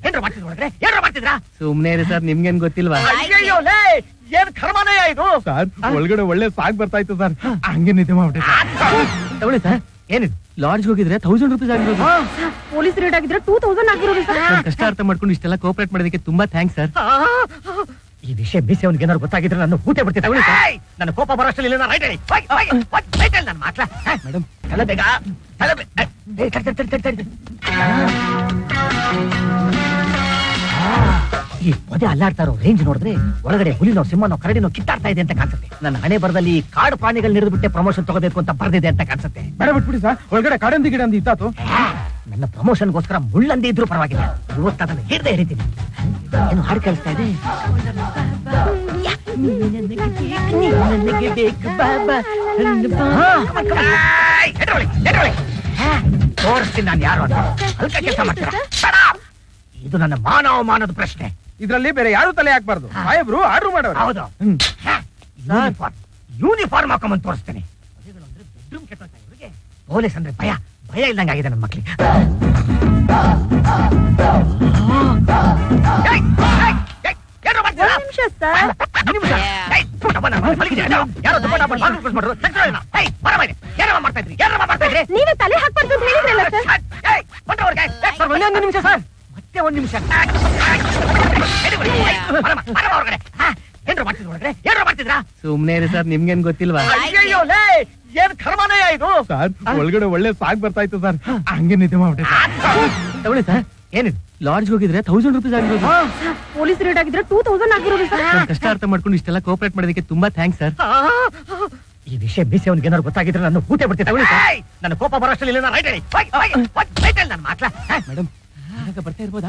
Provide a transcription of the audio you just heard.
ಏನ್ರ ಮಾಡ್ತಿದ್ರೆ ಏನ್ರ ಮಾಡ್ತಿದ್ರಾ? ಸುಮ್ನೆ ಇರಿ ಸರ್, ನಿಮ್ಗೇನ್ ಗೊತ್ತಿಲ್ವಾ? ಅಯ್ಯಯ್ಯೋ ಲೇ, ಏನ್ ಕರ್ಮನಯ್ಯ ಇದು? ಸರ್ ಒಳಗಡೆ ಒಳ್ಳೆ ಸಾಗ್ ಬರ್ತಾ ಇತ್ತು ಸರ್, ಹಂಗೆ ನಿದ್ದೆ ಮಾಡ್ಬಿಟ್ಟೆ. ತಗೊಳ್ಳಿ ಸರ್. ಏನಿದು? ಲಾಡ್ಜ್ ಹೋಗಿದ್ರೆ 1000 ರೂಪೀಸ್ ಆಗಿರೋದು. ಪೊಲೀಸ್ ರೇಟ್ ಆಗಿದ್ರೆ 2000 ಆಗಿರೋದು ಸರ್. ನನ್ ಕಷ್ಟ ಅರ್ಥ ಮಾಡ್ಕೊಂಡು ಇಷ್ಟೆಲ್ಲ ಕೋಆಪರೇಟ್ ಮಾಡೋದಕ್ಕೆ ತುಂಬಾ ಥ್ಯಾಂಕ್ಸ್ ಸರ್. ಈ ವಿಷಯ ಬಿಸಿ ಅವ್ನಿಗೆ ಏನಾದ್ರು ಗೊತ್ತಾಗಿದ್ರೆ ನಾನು ಊಟ ಬಿಡ್ತೀನಿ. ತಗೊಳ್ಳಿ ನನ್ನ ಕೋಪ ಬರೋಷ್ಟಲ್ಲಿ ಇಲ್ಲ. ರೈಟ್ ಹೇಳಿ ನನ್ನ ಮಾತ್ರ ಮೇಡಮ್ ತಲೆ ಬೇಗ ತಲೆ ಈ ಪೊದೆ ಅಲ್ಲಾಡ್ತಾರೋ ರೇಂಜ್ ನೋಡಿದ್ರೆ ಒಳಗಡೆ ಹುಲಿನೋ ಸಿಂಹನೋ ಕರಡಿನೋ ಕಿತ್ತಾಡ್ತಾ ಇದೆ ಅಂತ ಕಾಣಿಸುತ್ತೆ. ನನ್ನ ಹಣೆ ಬರದಲ್ಲಿ ಕಾಡು ಪ್ರಾಣಿಗಳು ಹಿಡಿದ್ಬಿಟ್ಟೆ ಪ್ರಮೋಷನ್ ತಗೋಬೇಕು ಅಂತ ಬರ್ದಿದೆ ಅಂತ ಕಾಣಿಸುತ್ತೆ. ಬೇಡ ಬಿಟ್ಬಿಡಿ ಸರ್, ಒಳಗಡೆ ಕಾಡಂದಿ ಗಿಡಂದಿ ಇತ್ತಾತು. ನನ್ನ ಪ್ರಮೋಷನ್ಗೋಸ್ಕರ ಮುಳ್ಳಂದಿ ಇದ್ರೂ ಪರವಾಗಿಲ್ಲ, ಇವತ್ತು ಅದನ್ನು ಹಿಡ್ದೆ ಹಿಡಿತೀನಿ. ಏನು ಹಾಡು ಕೇಳಿಸ್ತಾ ಇದೆ? ತೋರಿಸ್ತೀನಿ ನಾನು ಯಾರು ಅಂತ. ಅಲ್ಕ ಕೆಲಸ ಮಾಡ್ತೀರಾ? ಇದು ನನ್ನ ಮಾನವಮಾನದ ಪ್ರಶ್ನೆ. ಇದ್ರಲ್ಲಿ ಬೇರೆ ಯಾರು ತಲೆ ಹಾಕ್ಬಾರ್ದು. ಸಾಹೇಬ್ರು ಆರ್ಡರ್ ಮಾಡೋರು. ಹೌದು, ಯೂನಿಫಾರ್ಮ್ ಹಾಕೊಂಬಂದು ತೋರಿಸ್ತೇನೆ. ಬೆಡ್ರೂಮ್ ಕೆಟ್ಟೋಯ್ತಾ ಇವ್ರಿಗೆ? ಪೊಲೀಸ್ ಅಂದ್ರೆ ಭಯ ಭಯ ಇಲ್ದಂಗಾಗಿದೆ ನನ್ನ ಮಕ್ಳಿಗೆ. ನೀವೇ ತಲೆ ಹಾಕ್ಬಾರ್ದು ಅಂತ ಹೇಳಿದ್ರಲ್ಲ ಸರ್. ಒಂದು ನಿಮಿಷ ಸರ್, ಮತ್ತೆ ಒಂದು ನಿಮಿಷ. ಏನ್ರ ಮಾಡ್ತಿದ್ರ ಏನ್ರ ಮಾಡ್ತಿದ್ರಾ? ಸುಮ್ನೆ ಇರಿ ಸರ್, ನಿಮ್ಗೇನ್ ಗೊತ್ತಿಲ್ವಾ? ಅಯ್ಯಯ್ಯೋ ಲೇ, ಏನ್ ಕರ್ಮನಯ್ಯ ಇದು? ಸರ್ ಒಳಗಡೆ ಒಳ್ಳೆ ಸಾಗ್ ಬರ್ತಾ ಇತ್ತು ಸರ್, ಹಂಗೆ ನಿದ್ದೆ ಮಾಡ್ಬಿಟ್ಟೆ. ತಗೊಳ್ಳಿ ಸರ್. ಏನಿದು? ಲಾಡ್ಜ್ ಹೋಗಿದ್ರೆ 1000 ರೂಪೀಸ್ ಆಗಿರೋದು. ಪೊಲೀಸ್ ರೇಟ್ ಆಗಿದ್ರೆ 2000 ಆಗಿರೋದು ಸರ್. ನನ್ ಕಷ್ಟ ಅರ್ಥ ಮಾಡ್ಕೊಂಡು ಇಷ್ಟೆಲ್ಲ ಕೋಆಪರೇಟ್ ಮಾಡೋದಕ್ಕೆ ತುಂಬಾ ಥ್ಯಾಂಕ್ಸ್ ಸರ್. ಈ ವಿಷಯ ಬಿಸಿ ಅವ್ನಿಗೆ ಏನಾದ್ರು ಗೊತ್ತಾಗಿದ್ರೆ ನಾನು ಊಟ ಬಿಡ್ತೀನಿ. ತಗೊಳ್ಳಿ ನನ್ನ ಕೋಪ ಬರೋಷ್ಟಲ್ಲಿ ಇಲ್ಲ. ರೈಟ್ ಹೇಳಿ ನನ್ನ ಮಾತ್ರ ಮೇಡಮ್ ಬರ್ತಾ ಇರ್ಬೋದಾ?